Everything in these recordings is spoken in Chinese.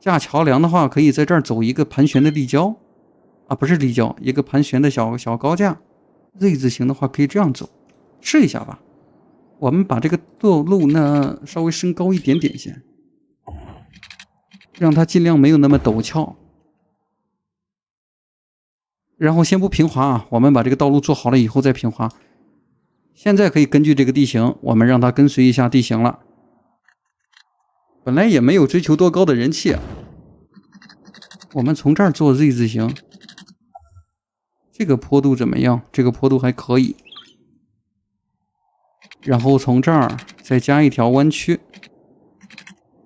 架橋梁的話，可以在这兒走一个盘旋的立交啊，不是立交，一个盘旋的小高架。Z 字形的话，可以这樣走，試一下吧。我們把這個道路呢稍微升高一點點先，讓它盡量沒有那麼陡峭。然後先不平滑啊，我們把這個道路做好了以後再平滑。現在可以根據這個地形，我們讓它跟隨一下地形了。本來也沒有追求多高的人氣啊。我們從這兒做 Z 字形，這個坡度怎麼樣？這個坡度還可以。然後從這兒再加一條彎曲，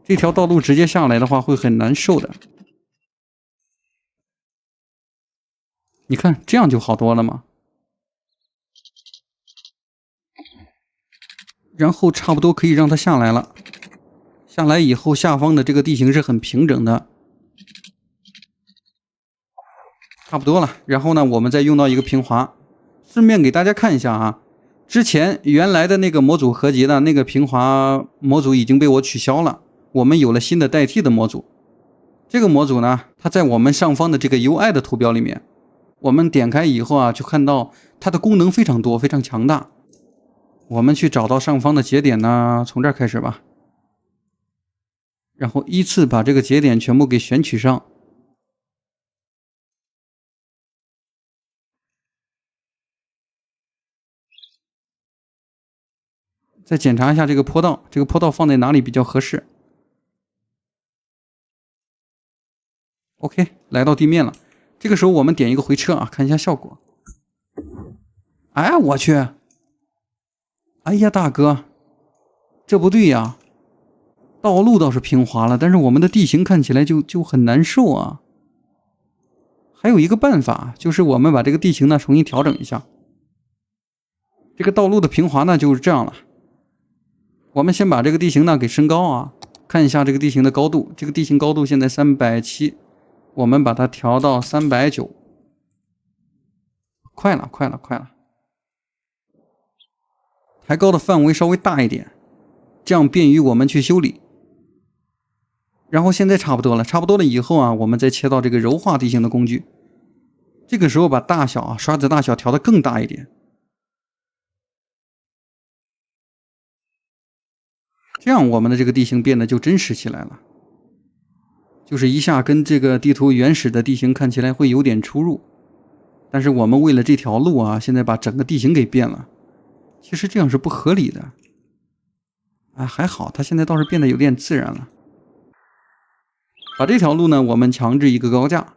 這條道路直接下來的話會很難受的。你看這樣就好多了嘛。然後差不多可以讓它下來了。下來以後，下方的這個地形是很平整的，差不多了。然後呢，我們再用到一個平滑，順便給大家看一下啊。之前原來的那個模組合集的那個平滑模組已經被我取消了，我們有了新的代替的模組。這個模組呢，它在我們上方的這個 UI 的圖標裡面，我們點開以後啊，就看到它的功能非常多，非常強大。我們去找到上方的節點呢，從這兒開始吧，然後依次把這個節點全部給選取上。再檢查一下這個坡道，這個坡道放在哪裡比較合適。OK， 來到地面了。這個時候我們點一個回車啊，看一下效果。哎，我去！哎呀，大哥，這不對呀！道路倒是平滑了，但是我們的地形看起來就很難受啊。還有一個辦法，就是我們把這個地形呢重新調整一下。這個道路的平滑呢就是這樣了。我們先把這個地形呢給升高啊，看一下這個地形的高度。這個地形高度現在370，我們把它調到390。快了，快了，快了！抬高的範圍稍微大一點，這樣便於我們去修理。然後現在差不多了，差不多了以後啊，我們再切到這個柔化地形的工具。這個時候把大小啊，刷子大小調得更大一點。這樣我們的這個地形變得就真實起來了，就是一下跟這個地圖原始的地形看起來會有點出入。但是我們為了這條路啊，現在把整個地形給變了，其實這樣是不合理的。哎，還好，它現在倒是變得有點自然了。把這條路呢，我們強制一個高架。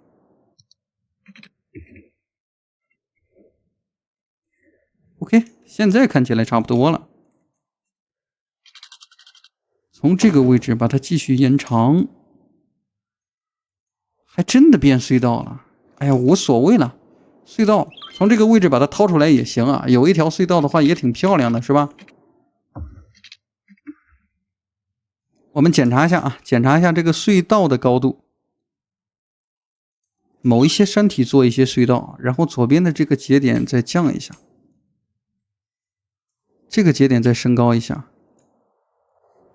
OK， 現在看起來差不多了。從這個位置把它繼續延長，還真的變隧道了。哎呀，無所謂了，隧道從這個位置把它掏出來也行啊。有一條隧道的話也挺漂亮的，是吧？我們檢查一下啊，檢查一下這個隧道的高度。某一些山體做一些隧道，然後左邊的這個節點再降一下，這個節點再升高一下。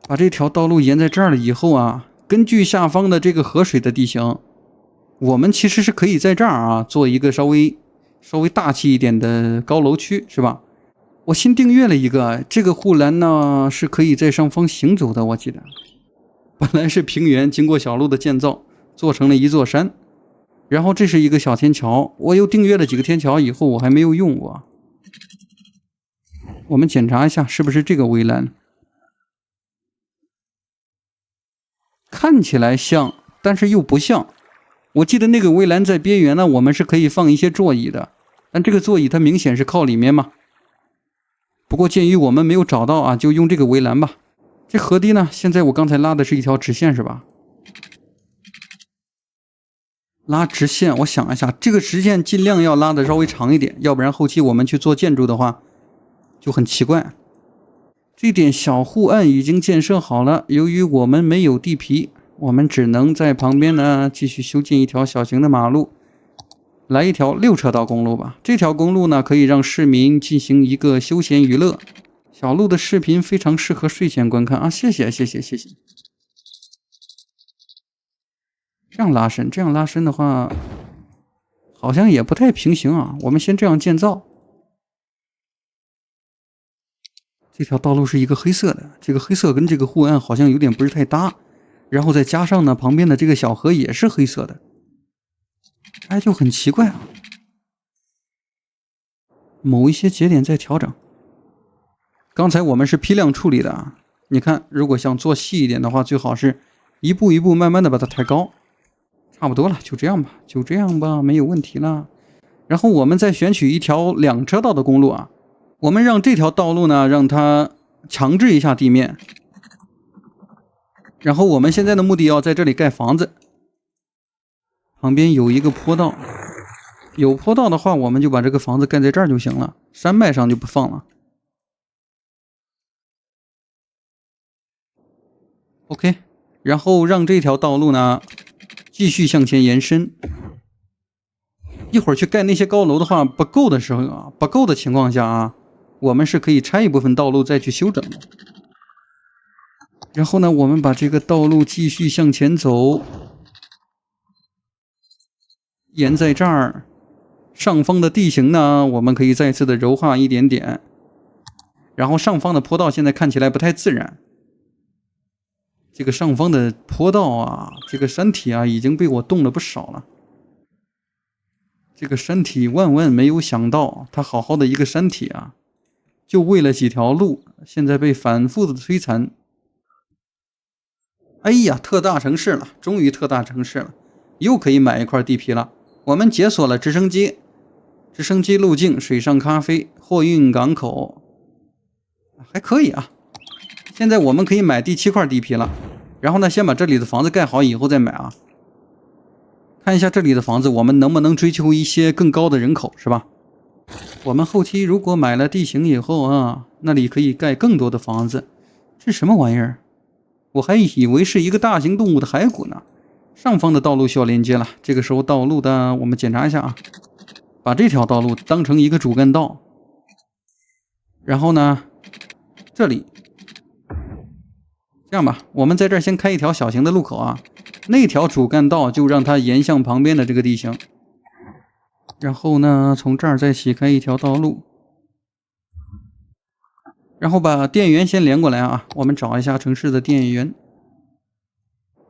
把這條道路沿在這兒了以後啊，根據下方的這個河水的地形，我們其實是可以在這兒啊做一個稍微大氣一點的高樓區，是吧？我新訂閱了一個，這個護欄呢是可以在上方行走的，我記得。本來是平原，經過小路的建造，做成了一座山。然後這是一個小天橋，我又訂閱了幾個天橋以後，我還沒有用過。我們檢查一下是不是這個圍欄。看起來像，但是又不像。我記得那個圍欄在邊緣呢，我們是可以放一些座椅的，但這個座椅它明顯是靠裡面嘛。不過鑑於我們沒有找到啊，就用這個圍欄吧。這河堤呢，現在我剛才拉的是一條直線是吧？拉直線，我想一下，這個直線盡量要拉的稍微長一點，要不然後期我們去做建築的話就很奇怪。這點小護岸已經建設好了，由於我們沒有地皮，我們只能在旁邊呢繼續修建一條小型的馬路，來一條6車道公路吧。這條公路呢可以讓市民進行一個休閒娛樂。小路的視頻非常適合睡前觀看啊！謝謝。這樣拉伸，这樣拉伸的話，好像也不太平行啊。我们先这样建造。这条道路是一个黑色的，这个黑色跟这个护岸好像有点不是太搭，然后再加上呢，旁边的这个小河也是黑色的，哎，就很奇怪啊。某一些节点在调整。刚才我们是批量处理的啊，你看，如果想做细一点的话，最好是一步一步慢慢的把它抬高。差不多了，就这样吧，就这样吧，没有问题了。然后我们再选取一条2车道的公路啊。我们让这条道路呢，让它强制一下地面。然后我们现在的目的要在这裡蓋房子，旁邊有一個坡道，有坡道的話，我們就把這個房子蓋在這兒就行了，山脈上就不放了。OK， 然後讓這條道路呢繼續向前延伸。一會兒去蓋那些高樓的話，不夠的時候啊，不夠的情況下啊，我們是可以拆一部分道路再去修整的。然後呢，我們把這個道路繼續向前走，沿在這兒，上方的地形呢，我們可以再次的柔化一點點。然後上方的坡道現在看起來不太自然。這個上方的坡道啊，這個山體啊，已經被我動了不少了。這個山體萬萬沒有想到，它好好的一個山體啊，就為了幾條路，現在被反覆的摧殘。哎呀，特大城市了，終於特大城市了，又可以買一塊地皮了。我們解鎖了直升機，直升機路徑，水上咖啡，貨運港口，還可以啊。現在我們可以買第7塊地皮了。然後呢，先把這裡的房子蓋好以後再買啊。看一下這裡的房子，我們能不能追求一些更高的人口，是吧？我們後期如果買了地形以後啊，那裡可以蓋更多的房子。這什麼玩意兒？我還以為是一個大型動物的骸骨呢。上方的道路需要連接了，這個時候道路的我們檢查一下啊，把這條道路當成一個主幹道。然後呢，這裡這樣吧，我們在這兒先開一條小型的路口啊，那條主幹道就讓它沿向旁邊的這個地形。然後呢，從這兒再起開一條道路，然後把電源先連過來啊。我們找一下城市的電源。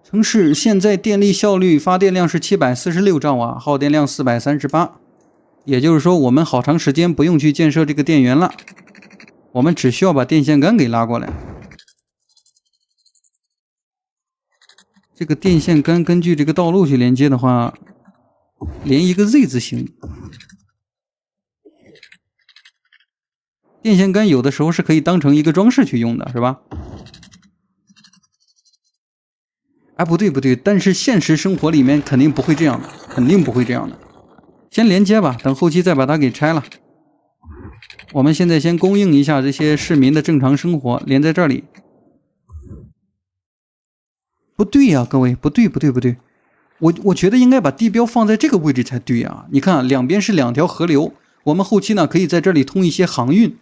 城市現在電力效率發電量是746兆瓦，耗電量438，也就是說我們好長時間不用去建設這個電源了，我們只需要把電線桿給拉過來。這個電線桿根據這個道路去連接的話，連一個 Z 字形。電線桿有的時候是可以當成一個裝飾去用的，是吧？哎，不對不對，但是現實生活裡面肯定不會這樣的，肯定不會這樣的。先連接吧，等後期再把它給拆了。我們現在先供應一下這些市民的正常生活，連在這裡。不對呀，各位，不對不對不對，我覺得應該把地標放在這個位置才對啊。你看兩邊是2條河流，我們後期呢可以在這裡通一些航運。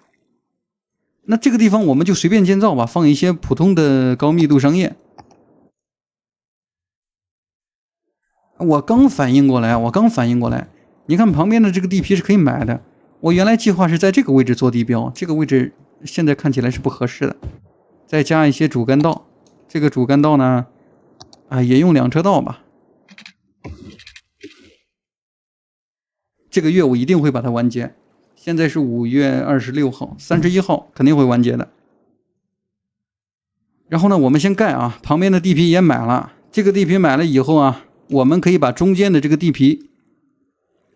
那這個地方我們就隨便建造吧，放一些普通的高密度商業。我剛反應過來，你看旁邊的這個地皮是可以買的。我原來計劃是在這個位置做地標，這個位置現在看起來是不合適的。再加一些主幹道，這個主幹道呢，也用2車道吧。這個月我一定會把它完結。現在是5月26號，31號肯定會完結的。然後呢，我們先蓋啊，旁邊的地皮也買了。這個地皮買了以後啊，我們可以把中間的這個地皮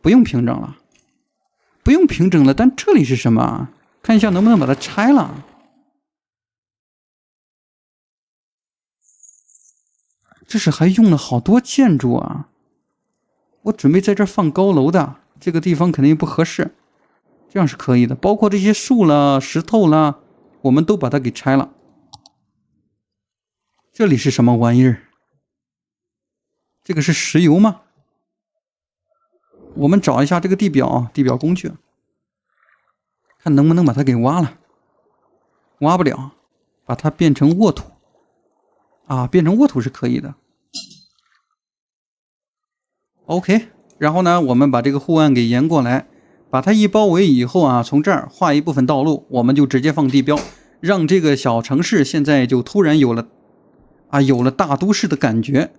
不用平整了，不用平整了。但這裡是什麼啊？看一下能不能把它拆了。這是還用了好多建築啊！我準備在這兒放高樓的，這個地方肯定不合適。這樣是可以的，包括這些樹啦、石頭啦，我們都把它給拆了。這裡是什麼玩意兒？這個是石油嗎？我們找一下這個地表，地表工具，看能不能把它給挖了。挖不了，把它變成沃土。變成沃土是可以的。OK， 然後呢，我們把這個護岸給延過來，把它一包圍以後啊，從這兒畫一部分道路，我們就直接放地標，讓這個小城市現在就突然有了大都市的感覺。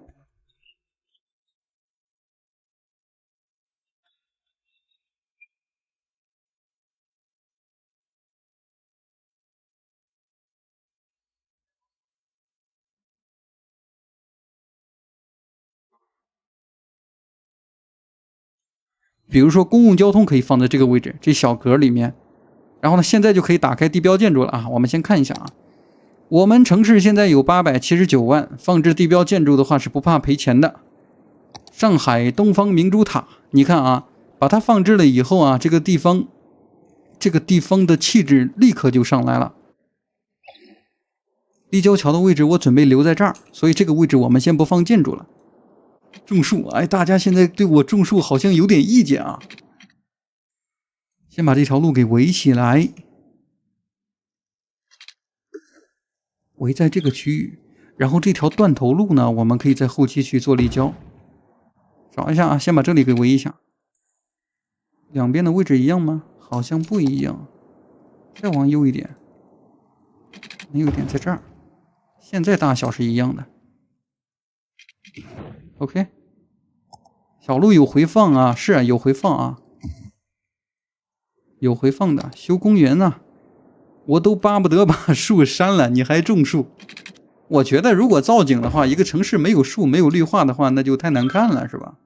比如說公共交通可以放在這個位置，這小格裡面。然後呢，現在就可以打開地標建築了啊！我們先看一下啊，我們城市現在有879萬，放置地標建築的話是不怕賠錢的。上海東方明珠塔，你看啊，把它放置了以後啊，這個地方的氣質立刻就上來了。立交橋的位置我準備留在這兒，所以這個位置我們先不放建築了。種樹，哎，大家現在對我種樹好像有點意見啊。先把這條路給圍起來，圍在這個區域。然後這條斷頭路呢，我們可以在後期去做立交。找一下啊，先把這裡給圍一下。兩邊的位置一樣嗎？好像不一樣。再往右一點，右一點在這兒。現在大小是一樣的。OK， 小路有回放啊，是啊，有回放啊。有回放的，修公園呢，我都巴不得把樹刪了，你還種樹？我覺得如果造景的話，一個城市沒有樹、沒有綠化的話，那就太難看了，是吧？